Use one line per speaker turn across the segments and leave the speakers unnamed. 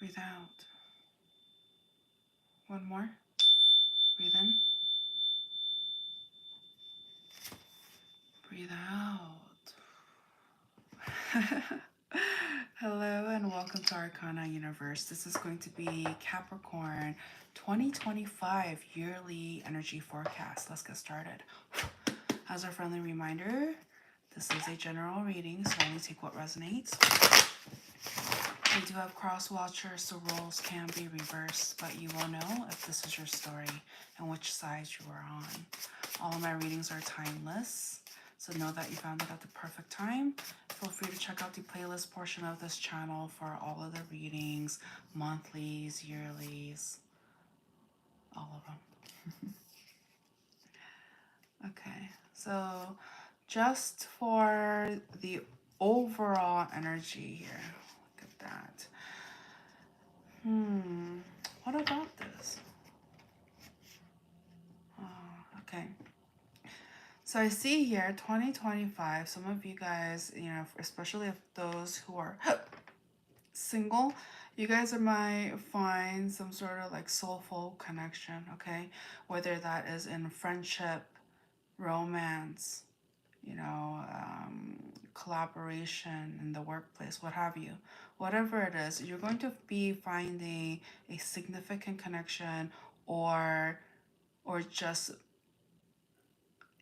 Breathe out. One more. Breathe in. Breathe out. Hello and welcome to ArcanaUniverse. This is going to be Capricorn 2025 yearly energy forecast. Let's get started. As a friendly reminder, this is a general reading, so only take what resonates. We do have cross watchers, so roles can be reversed, but you will know if this is your story and which side you are on. All of my readings are timeless, so know that you found it at the perfect time. Feel free to check out the playlist portion of this channel for all of the readings, monthlies, yearlies, all of them. Okay, so just for the overall energy here, look at that. What about this? Oh, okay. So I see here 2025, some of you guys, especially if those who are single, you guys might find some sort of like soulful connection, okay? Whether that is in friendship, romance, collaboration in the workplace, what have you. Whatever it is, you're going to be finding a significant connection or just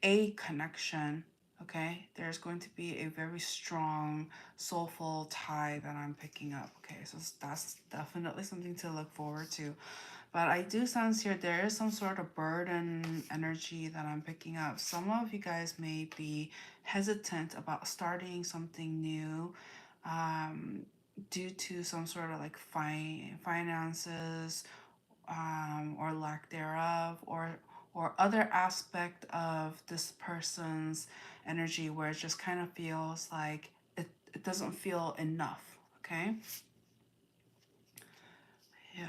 a connection, okay? There's going to be a very strong soulful tie that I'm picking up, okay? So that's definitely something to look forward to. But I do sense here there is some sort of burden energy that I'm picking up. Some of you guys may be hesitant about starting something new due to some sort of like finances or lack thereof, or other aspect of this person's energy where it just kind of feels like it doesn't feel enough, okay? Yeah.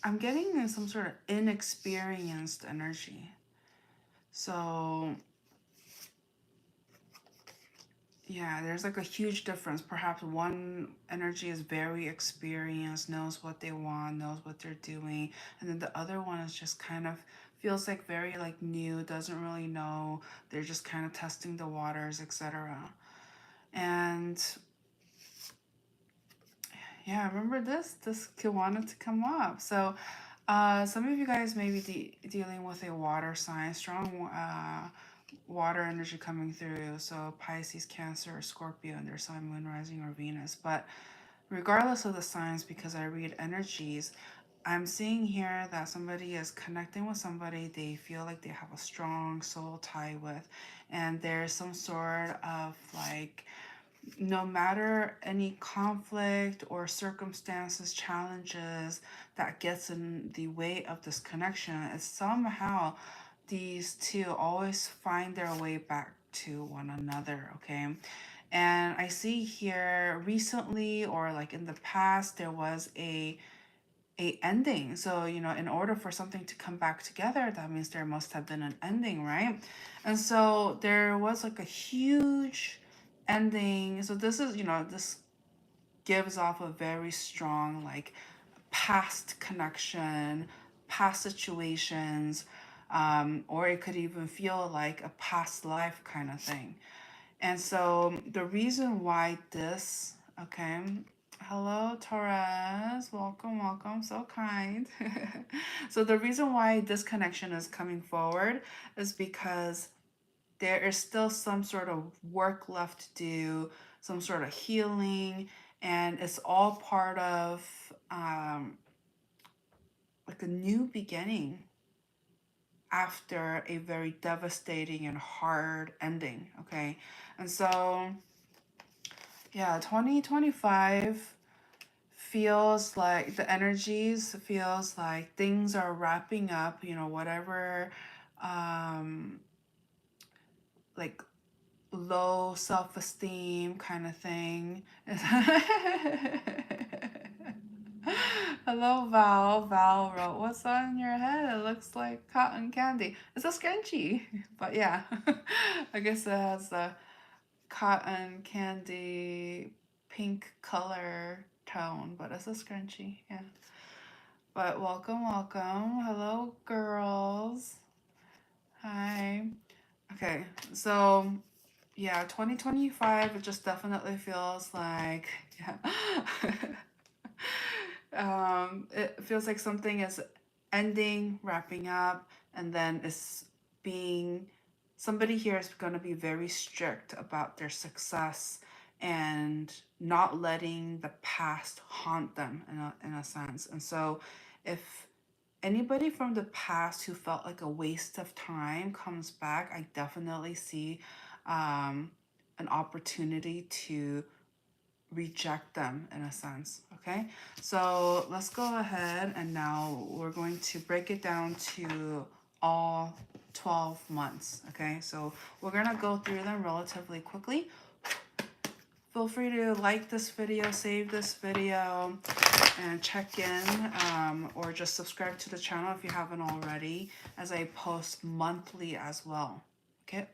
I'm getting some sort of inexperienced energy. So yeah, there's like a huge difference. Perhaps one energy is very experienced, knows what they want, knows what they're doing, and then the other one is just kind of feels like very like new, doesn't really know. They're just kind of testing the waters, etc. And yeah, remember this kid wanted to come up. So some of you guys may be dealing with a water sign, strong water energy coming through. So Pisces, Cancer, or Scorpio, and their sun, moon, rising, or Venus. But regardless of the signs, because I read energies, I'm seeing here that somebody is connecting with somebody they feel like they have a strong soul tie with. And there's some sort of like, no matter any conflict or circumstances, challenges that gets in the way of this connection, it's somehow these two always find their way back to one another, okay? And I see here recently or like in the past there was a ending. So, in order for something to come back together, that means there must have been an ending, right? And so there was like a huge ending. So this is, this gives off a very strong like past connection, past situations, or it could even feel like a past life kind of thing. And so the reason why this, okay, hello Torres, welcome, welcome, so kind. So the reason why this connection is coming forward is because there is still some sort of work left to do, some sort of healing, and it's all part of like a new beginning after a very devastating and hard ending, okay? And so, yeah, 2025 feels like the energies feels like things are wrapping up, whatever um like low self-esteem kind of thing. Hello, Val. Val wrote, "What's on your head? It looks like cotton candy." It's a scrunchie, but yeah, I guess it has the cotton candy pink color tone, but it's a scrunchie. Yeah. But welcome, welcome. Hello, girls. Hi. Okay, so yeah, 2025, it just definitely feels like, yeah. It feels like something is ending, wrapping up, and then it's being, somebody here is going to be very strict about their success and not letting the past haunt them in a sense. And so if anybody from the past who felt like a waste of time comes back, I definitely see um, an opportunity to reject them in a sense. Okay, so let's go ahead and now we're going to break it down to all 12 months. Okay, so we're gonna go through them relatively quickly. Feel free to like this video, save this video, and check in, or just subscribe to the channel if you haven't already, as I post monthly as well. Okay.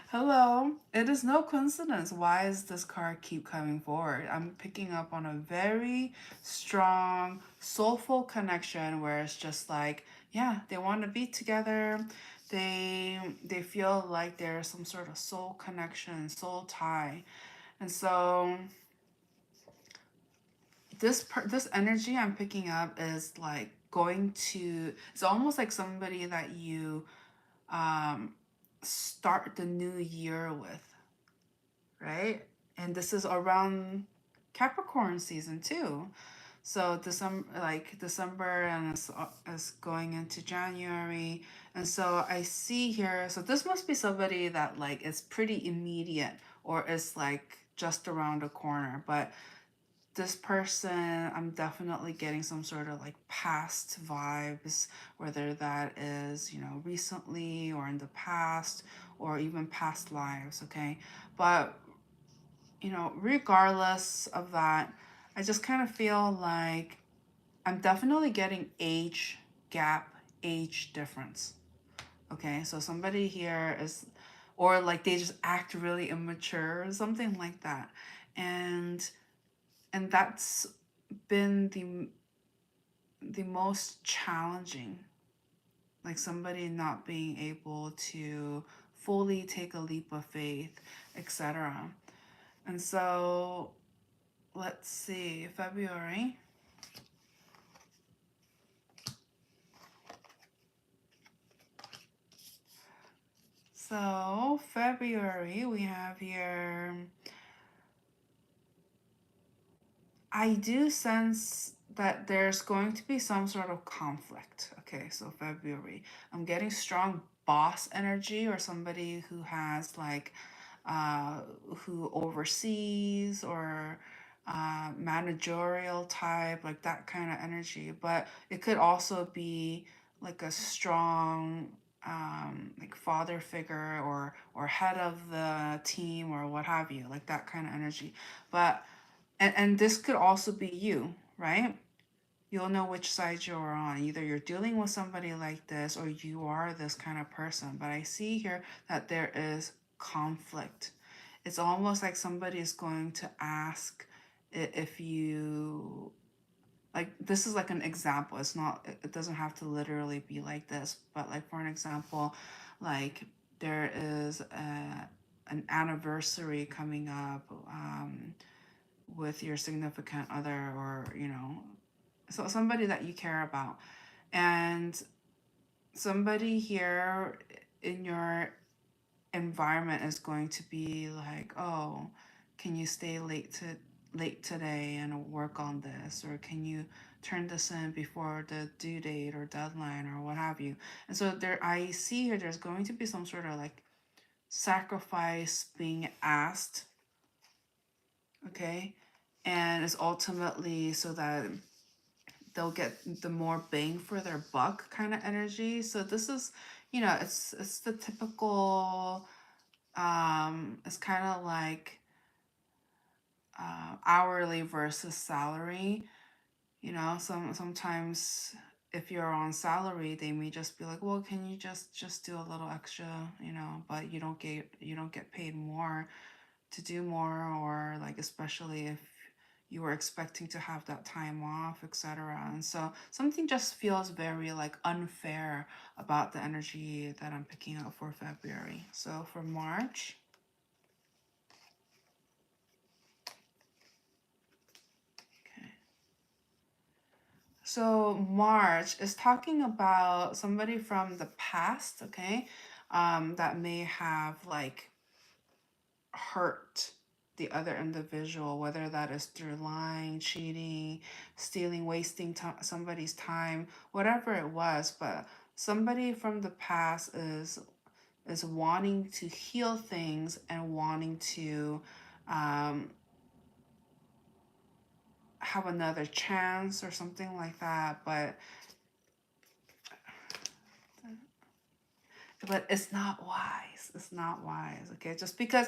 Hello. It is no coincidence. Why does this card keep coming forward? I'm picking up on a very strong, soulful connection where it's just like, yeah, they want to be together. They feel like there's some sort of soul connection, soul tie. And so this energy I'm picking up is like going to, it's almost like somebody that you start the new year with, right? And this is around Capricorn season too. So December and it's going into January. And so I see here, so this must be somebody that like is pretty immediate or is like just around the corner. But this person, I'm definitely getting some sort of like past vibes, whether that is, recently or in the past or even past lives, okay? But, regardless of that, I just kind of feel like I'm definitely getting age gap, age difference, okay? So somebody here is, or like they just act really immature or something like that. And that's been the most challenging, like somebody not being able to fully take a leap of faith, etc. And so let's see, February. So February, we have here, I do sense that there's going to be some sort of conflict. Okay, so February. I'm getting strong boss energy or somebody who has like, who oversees or managerial type, like that kind of energy. But it could also be like a strong like father figure or head of the team or what have you, like that kind of energy. But and this could also be you, right? You'll know which side you're on. Either you're dealing with somebody like this or you are this kind of person. But I see here that there is conflict. It's almost like somebody is going to ask if you, like, this is like an example. It's not, it doesn't have to literally be like this, but like for an example, like there is an anniversary coming up, with your significant other, or so somebody that you care about, and somebody here in your environment is going to be like, oh, can you stay late today and work on this, or can you turn this in before the due date or deadline or what have you. And so there, I see here there's going to be some sort of like sacrifice being asked, okay? And it's ultimately so that they'll get the more bang for their buck kind of energy. So this is, it's the typical, it's kind of like hourly versus salary. Sometimes if you're on salary, they may just be like, well, can you just do a little extra, but you don't get paid more do more, or like especially if you were expecting to have that time off, etc. And so something just feels very like unfair about the energy that I'm picking up for February. So for March, okay. So March is talking about somebody from the past, okay, that may have like hurt the other individual, whether that is through lying, cheating, stealing, wasting somebody's time, whatever it was. But somebody from the past is wanting to heal things and wanting to have another chance or something like that. But it's not wise. It's not wise. Okay, just because.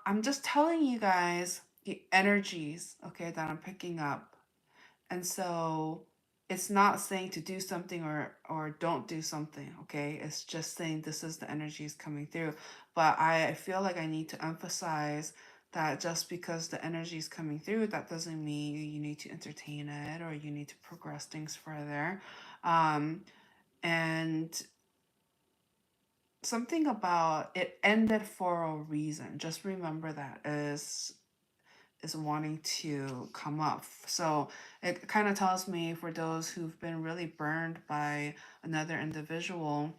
I'm just telling you guys the energies, okay, that I'm picking up. And so it's not saying to do something or don't do something, okay? It's just saying this is the energies coming through. But I feel like I need to emphasize that just because the energy is coming through, that doesn't mean you need to entertain it or you need to progress things further. And something about it ended for a reason. Just remember that is wanting to come up. So it kind of tells me for those who've been really burned by another individual,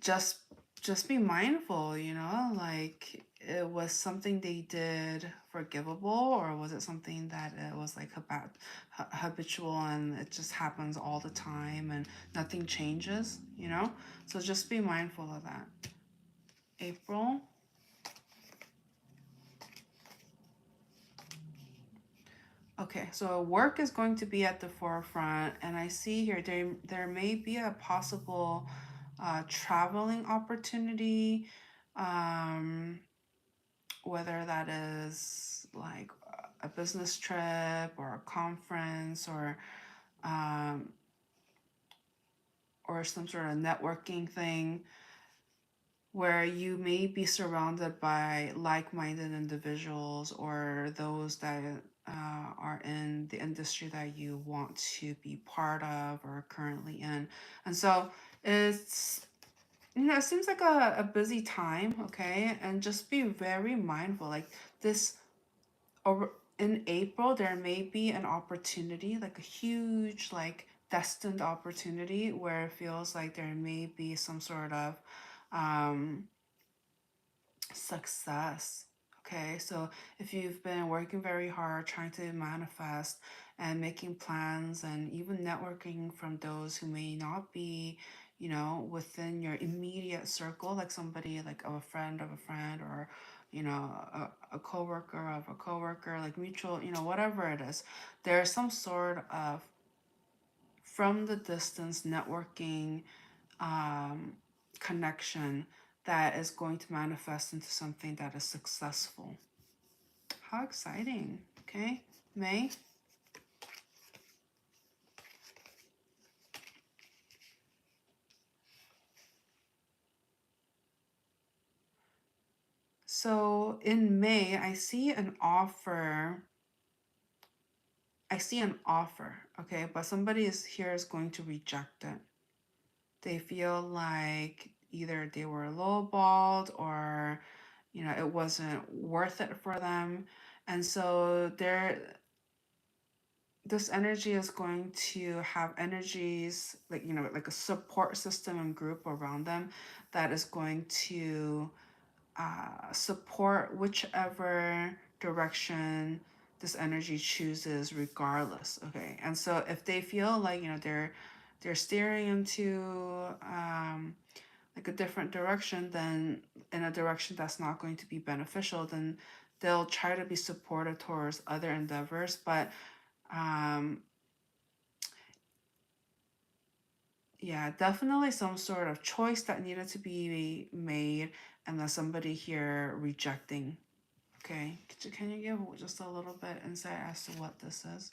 just just be mindful, you know, like it was something they did forgivable, or was it something that it was like habitual and it just happens all the time and nothing changes, you know? So just be mindful of that. April. Okay, so work is going to be at the forefront, and I see here there may be a possible traveling opportunity, um, whether that is like a business trip or a conference um, or some sort of networking thing where you may be surrounded by like-minded individuals or those that are in the industry that you want to be part of or currently in. And so it's, you know, it seems like a busy time, okay? And just be very mindful. Like this, over in April, there may be an opportunity, like a huge, like destined opportunity where it feels like there may be some sort of um, success. Okay, so if you've been working very hard trying to manifest and making plans and even networking from those who may not be, you know, within your immediate circle, like somebody like of a friend, or, you know, a coworker of a coworker, like mutual, you know, whatever it is, there's some sort of from the distance networking um, connection that is going to manifest into something that is successful. How exciting. Okay, May. So in May, I see an offer. Okay, but somebody is here is going to reject it. They feel like either they were lowballed or, you know, it wasn't worth it for them. And so this energy is going to have energies like, you know, like a support system and group around them that is going to support whichever direction this energy chooses regardless. Okay, and so if they feel like, you know, they're steering into like a different direction, then in a direction that's not going to be beneficial, then they'll try to be supportive towards other endeavors. But um, yeah, definitely some sort of choice that needed to be made, and then somebody here rejecting. Okay, can you give just a little bit insight as to what this is?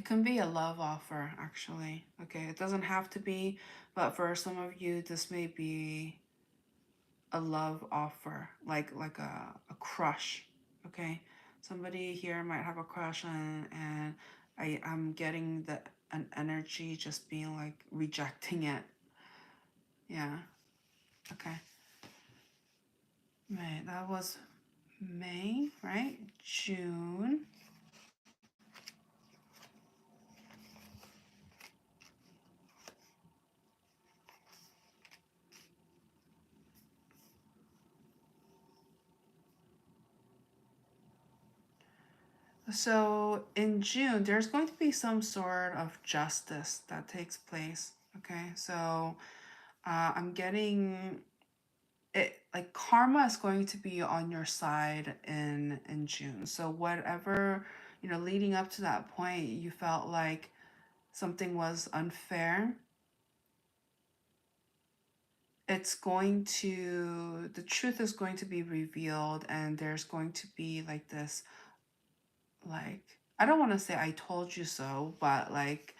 can be a love offer, actually. Okay, it doesn't have to be, but for some of you, this may be a love offer, like a crush. Okay, somebody here might have a crush on, and I'm getting the an energy just being like rejecting it. Yeah. Okay. May, that was May, right? June. So in June, there's going to be some sort of justice that takes place. Okay, so I'm getting it, like karma is going to be on your side in June. So whatever, leading up to that point, you felt like something was unfair. It's going to, the truth is going to be revealed, and there's going to be like this, like, I don't want to say I told you so, but like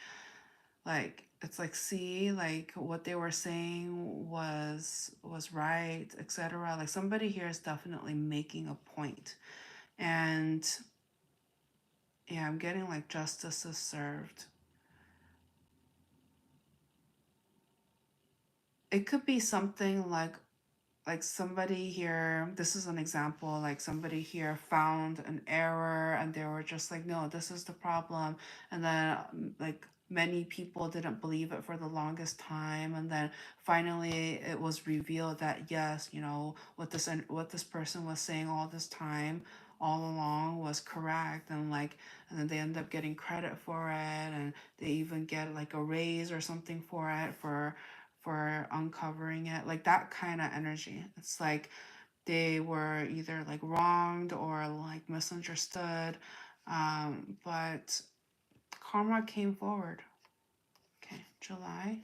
it's like, see, like what they were saying was right, etc. Like somebody here is definitely making a point. And yeah, I'm getting like justice is served. It could be something like somebody here, this is an example, like somebody here found an error and they were just like, no, this is the problem. And then like many people didn't believe it for the longest time, and then finally it was revealed that yes, what this person was saying all this time, all along, was correct. And like, and then they end up getting credit for it, and they even get like a raise or something for it, for uncovering it, like that kind of energy. It's like they were either like wronged or like misunderstood, but karma came forward. Okay, July.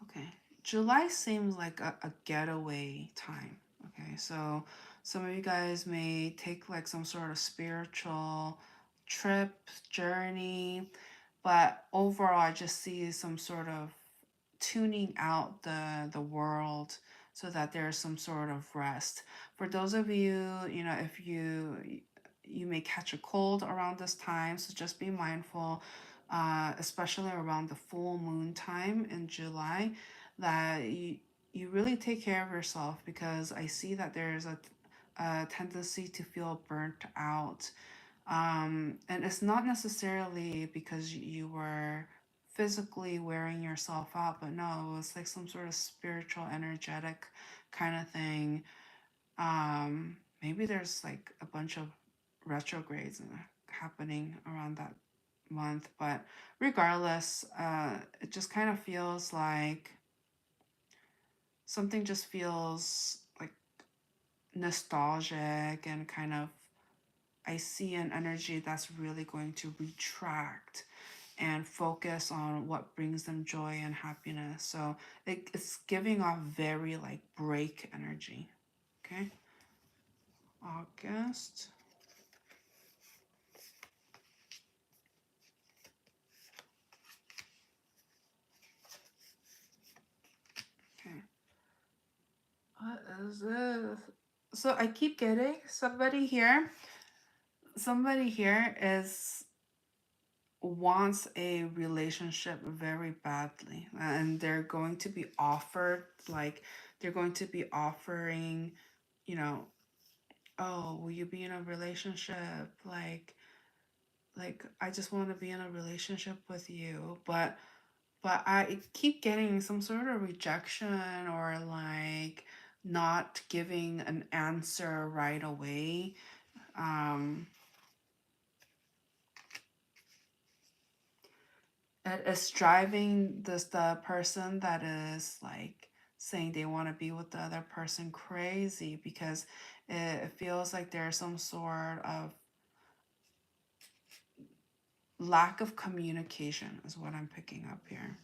Okay, July seems like a getaway time. Okay, so some of you guys may take like some sort of spiritual trip, journey, but overall, I just see some sort of tuning out the world so that there's some sort of rest. For those of you, if you may catch a cold around this time, so just be mindful, especially around the full moon time in July, that you really take care of yourself, because I see that there's a tendency to feel burnt out, and it's not necessarily because you were physically wearing yourself out, but no, it was like some sort of spiritual, energetic kind of thing. Maybe there's like a bunch of retrogrades happening around that month, but regardless, it just kind of feels like something just feels like nostalgic, and kind of, I see an energy that's really going to retract and focus on what brings them joy and happiness. So it's giving off very like break energy. Okay. August. Okay. What is this? So I keep getting somebody here. Somebody here is wants a relationship very badly, and they're going to be offered, like they're going to be offering, you know oh, will you be in a relationship, like I just want to be in a relationship with you, but I keep getting some sort of rejection, or like not giving an answer right away. um it is driving the person that is like saying they want to be with the other person crazy, because it feels like there's some sort of lack of communication is what I'm picking up here.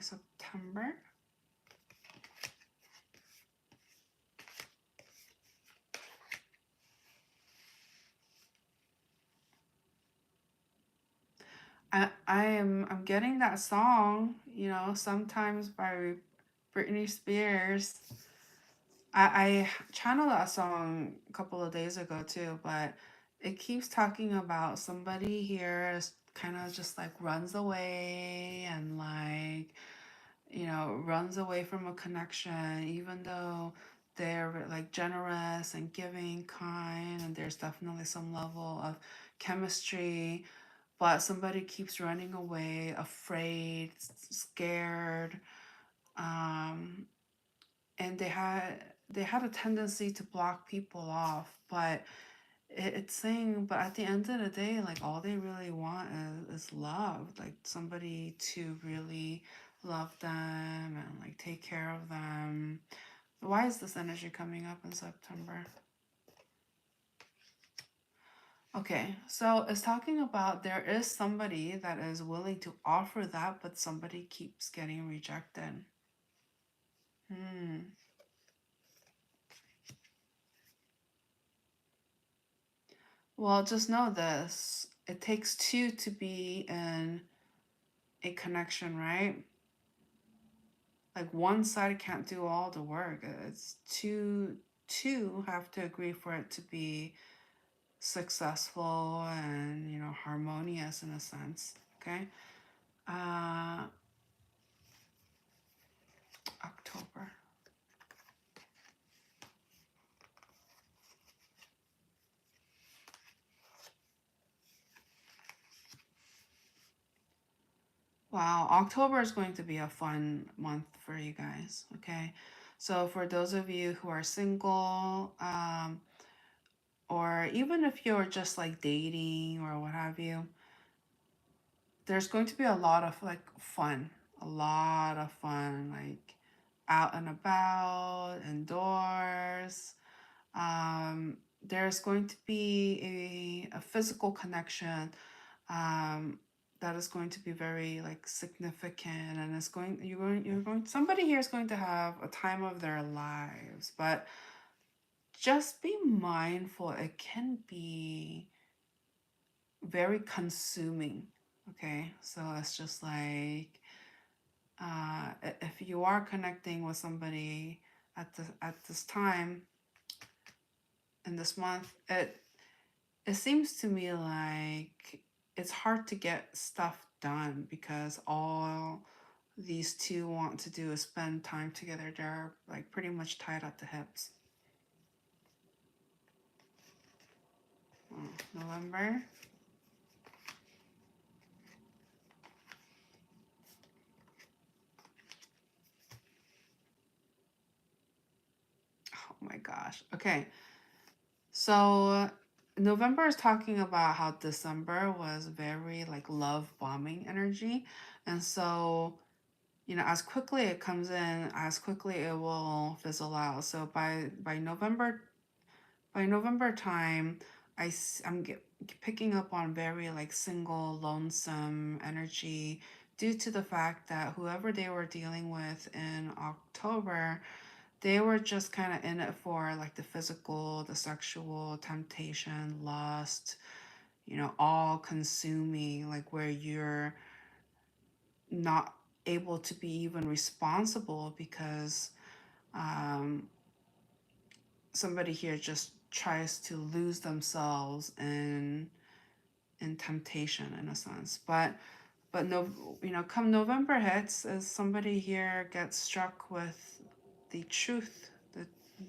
September. I'm getting that song, you know, sometimes by Britney Spears. I channeled that song a couple of days ago too, but it keeps talking about somebody here is kind of just like runs away and like, you know, runs away from a connection, even though they're like generous and giving, kind, and there's definitely some level of chemistry, but somebody keeps running away, afraid, scared, um, and they had a tendency to block people off, but it's saying, but at the end of the day, like all they really want is love, like somebody to really love them and like take care of them. Why is this energy coming up in September? Okay, so it's talking about there is somebody that is willing to offer that, but somebody keeps getting rejected. Hmm. Well, just know this. It takes two to be in a connection, right? Like one side can't do all the work. It's two have to agree for it to be successful and, you know, harmonious in a sense. Okay. Uh October. Wow, October is going to be a fun month for you guys, okay? So for those of you who are single, or even if you're just like dating or what have you, there's going to be a lot of like fun, a lot of fun, like out and about, indoors. There's going to be a physical connection, um, that is going to be very like significant, and it's going you're going somebody here is going to have a time of their lives, but just be mindful, it can be very consuming. Okay, so it's just like, if you are connecting with somebody at this time in this month, it seems to me like it's hard to get stuff done because all these two want to do is spend time together. They're like pretty much tied at the hips. November. Oh my gosh. Okay. So November is talking about how December was very like love bombing energy. And so, you know, as quickly it comes in, as quickly it will fizzle out. So by November time, picking up on very like single, lonesome energy due to the fact that whoever they were dealing with in October, they were just kind of in it for like the physical, the sexual, temptation, lust, you know, all consuming, like where you're not able to be even responsible because, um, somebody here just tries to lose themselves in temptation in a sense. But no, you know, come November hits, as somebody here gets struck with the truth,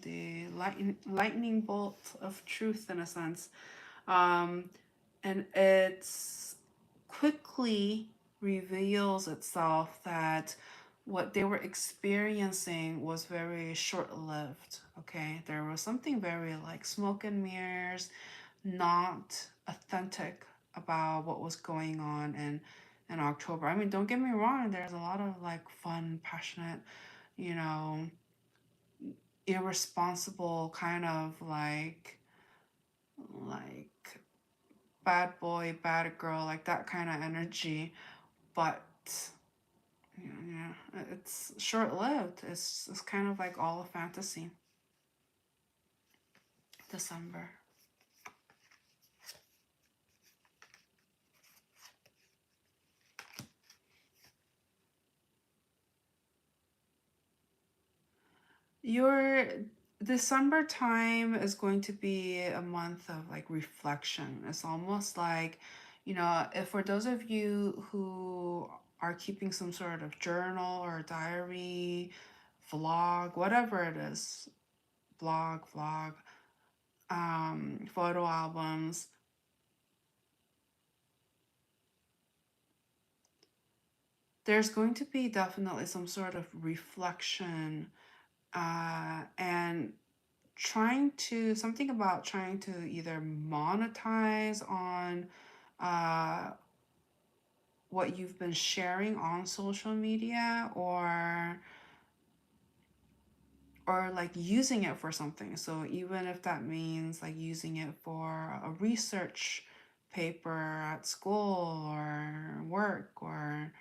the lightning bolt of truth in a sense, um, and it's quickly reveals itself that what they were experiencing was very short-lived. Okay, there was something very like smoke and mirrors, not authentic about what was going on in October. I mean, don't get me wrong, there's a lot of like fun, passionate, you know, irresponsible kind of like bad boy, bad girl, like that kind of energy. But Yeah, it's short-lived. It's kind of like all a fantasy. December. Your December time is going to be a month of like reflection. It's almost like, if for those of you who are keeping some sort of journal or diary, vlog, whatever it is, vlog, photo albums, there's going to be definitely some sort of reflection, and something about trying to either monetize on uh, what you've been sharing on social media, or like using it for something. So even if that means like using it for a research paper at school or work, or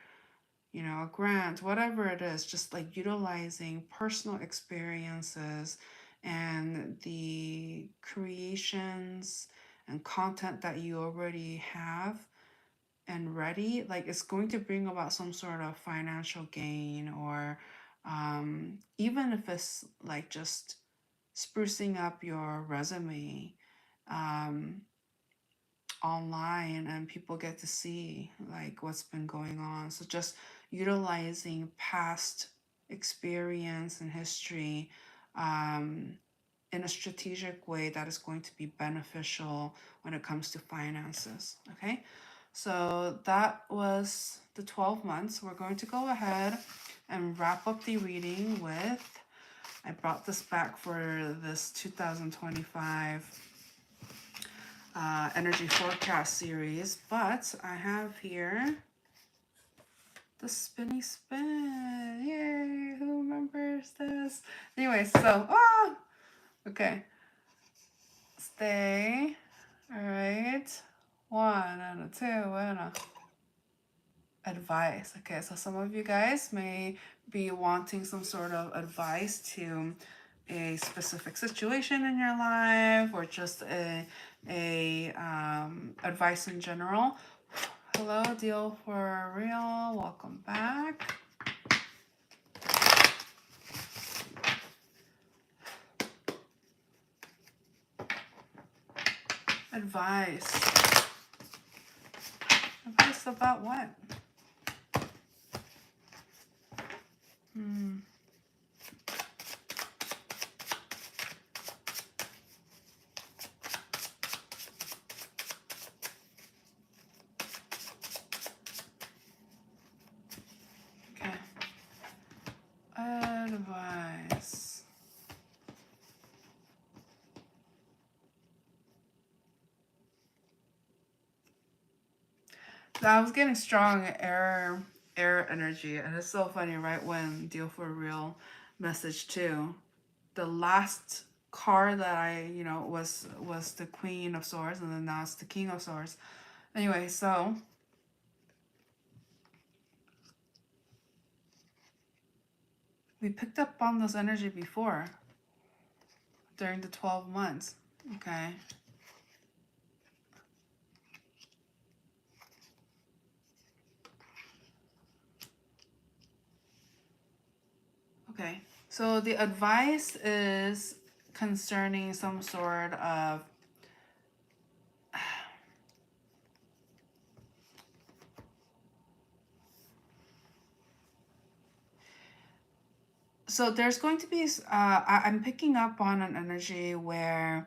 a grant, whatever it is, just like utilizing personal experiences and the creations and content that you already have and ready, like it's going to bring about some sort of financial gain, or even if it's like just sprucing up your resume um, online, and people get to see like what's been going on. So just utilizing past experience and history um, in a strategic way that is going to be beneficial when it comes to finances. Okay, so that was the 12 months. We're going to go ahead and wrap up the reading with, I brought this back for this 2025 energy forecast series, but I have here the spinny spin. Yay! Who remembers this? Anyway, so okay. Stay. All right. One and a two and a advice. Okay, so some of you guys may be wanting some sort of advice to a specific situation in your life, or just a advice in general. Hello, Deal for Real. Welcome back. Advice. Advice about what? Okay. Advice. I was getting strong air energy, and it's so funny. Right when Deal for Real message too, the last card that I was the Queen of Swords, and then now it's the King of Swords. Anyway, so we picked up on this energy before during the 12 months. Okay. Okay. So the advice is concerning some sort of so there's going to be I'm picking up on an energy where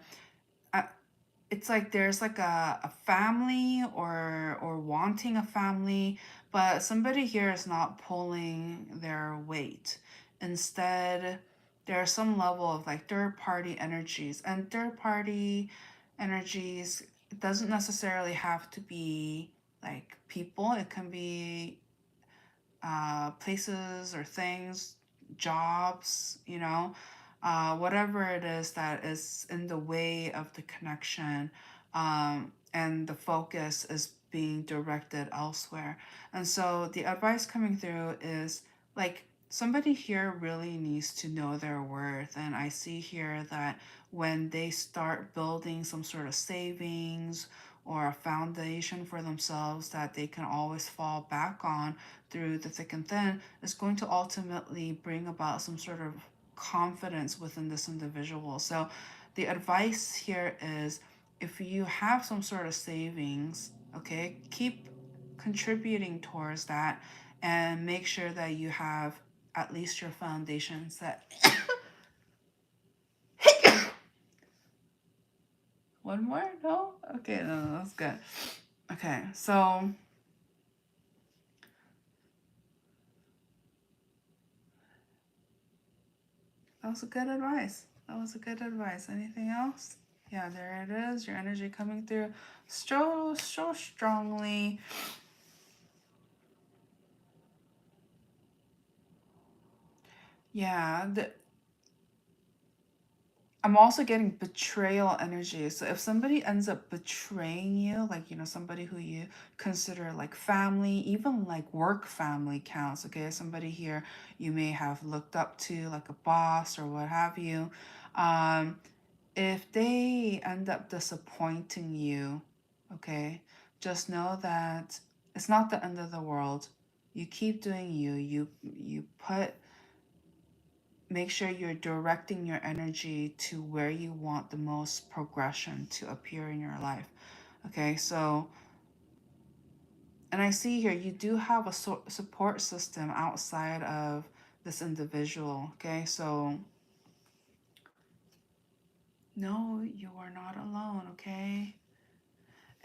it's like there's like a family, or wanting a family, but somebody here is not pulling their weight. Instead, there's some level of like third party energies, and third party energies, it doesn't necessarily have to be like people. It can be places or things, jobs, whatever it is that is in the way of the connection. And the focus is being directed elsewhere. And so the advice coming through is like somebody here really needs to know their worth. And I see here that when they start building some sort of savings or a foundation for themselves that they can always fall back on through the thick and thin, is going to ultimately bring about some sort of confidence within this individual. So the advice here is if you have some sort of savings, okay, keep contributing towards that and make sure that you have at least your foundation set. One more? No? Okay, no, that's good. Okay, so that was a good advice. That was a good advice. Anything else? Yeah, there it is. Your energy coming through so strongly. Yeah, I'm also getting betrayal energy. So if somebody ends up betraying you, like, somebody who you consider like family, even like work family counts, okay? Somebody here you may have looked up to, like a boss or what have you. Um, if they end up disappointing you, okay, just know that it's not the end of the world. You keep doing you. You make sure you're directing your energy to where you want the most progression to appear in your life. Okay, so, and I see here you do have a support system outside of this individual. Okay, so no, you are not alone. Okay.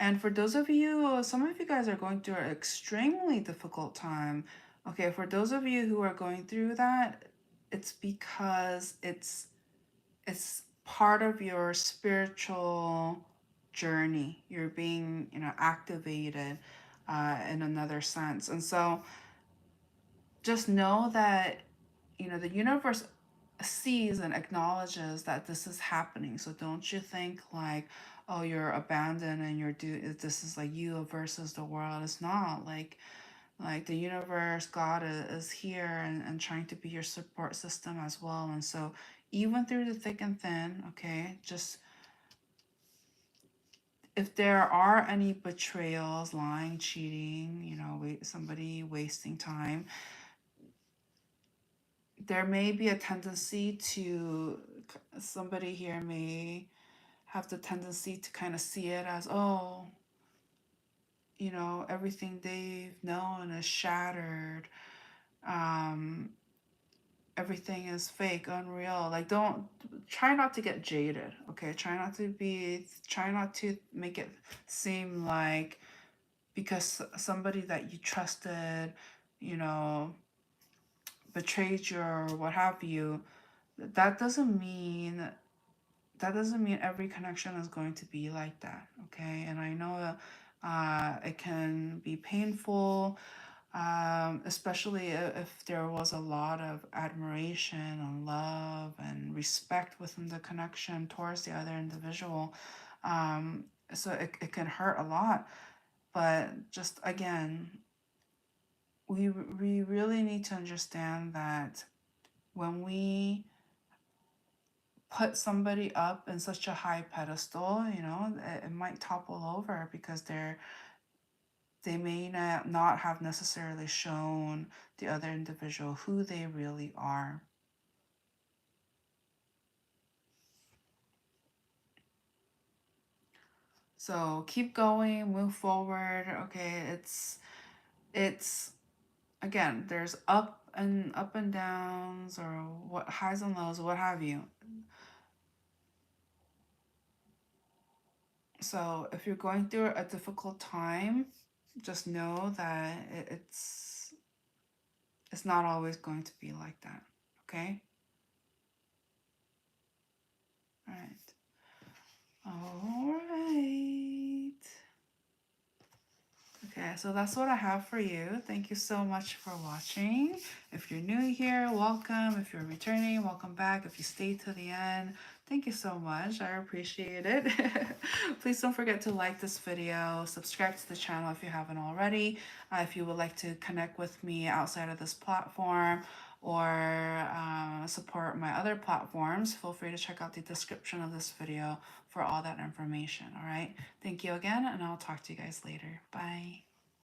And for those of you, some of you guys are going through an extremely difficult time. Okay, for those of you who are going through that, it's because it's part of your spiritual journey. You're being, activated in another sense. And so just know that, the universe sees and acknowledges that this is happening. So don't you think like, oh, you're abandoned and this is like you versus the world. It's not like the universe, God is here and trying to be your support system as well. And so even through the thick and thin, okay, just if there are any betrayals, lying, cheating, somebody wasting time, there may be a tendency to, somebody here may have the tendency to kind of see it as, oh, everything they've known is shattered. Um, Everything is fake, unreal. Like, don't try not to get jaded, okay? Try not to make it seem like because somebody that you trusted, you know, betrayed you or what have you, that doesn't mean every connection is going to be like that, okay? And I know it can be painful, especially if there was a lot of admiration and love and respect within the connection towards the other individual. So it can hurt a lot. But just again, we really need to understand that when we put somebody up in such a high pedestal, it might topple over because they may not have necessarily shown the other individual who they really are. So keep going, move forward. Okay, it's again, there's up and downs or what highs and lows, what have you. So if you're going through a difficult time, just know that it's not always going to be like that. Okay? All right. All right. Okay, so that's what I have for you. Thank you so much for watching. If you're new here, welcome. If you're returning, welcome back. If you stayed to the end, Thank you so much. I appreciate it. Please don't forget to like this video, subscribe to the channel if you haven't already. If you would like to connect with me outside of this platform or support my other platforms, feel free to check out the description of this video for all that information. All right. Thank you again, and I'll talk to you guys later. Bye.